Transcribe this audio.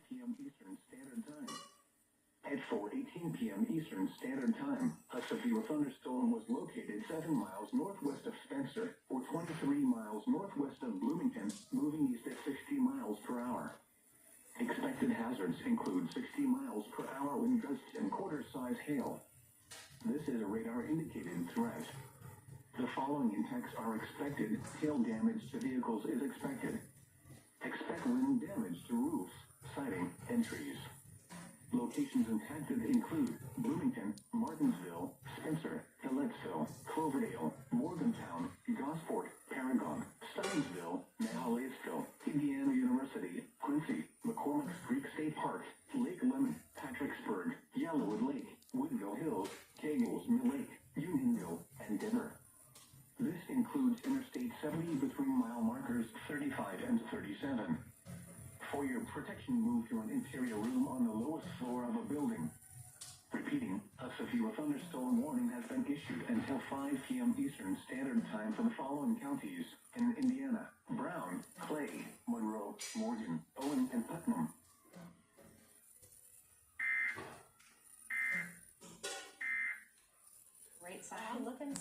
p.m. Eastern Standard Time. At 4:18 p.m. Eastern Standard Time, a severe thunderstorm was located 7 miles northwest of Spencer, or 23 miles northwest of Bloomington, moving east at 60 miles per hour. Expected hazards include 60 miles per hour wind gusts and quarter-size hail. This is a radar-indicated threat. The following impacts are expected. Hail damage to vehicles is expected. Expect wind damage to roofs, siding, and trees. Locations impacted include Bloomington, Martinsville, Spencer, Hilletsville, Cloverdale, Morgantown, Gosport, Paragon, Steinsville, Malleysville, Indiana University, Quincy, McCormick Creek State Park, Lake Lemon, Patricksburg, Yellowwood Lake, Woodville Hills, Kegels Mill Lake, Unionville, and Denver. This includes Interstate 70 between mile markers 35 and 37. For your protection, move to an interior room on the lowest floor of a building. Repeating, a severe thunderstorm warning has been issued until 5 p.m. Eastern Standard Time for the following counties in Indiana: Brown, Clay, Monroe, Morgan, Owen, and Putnam. Great sound. Looking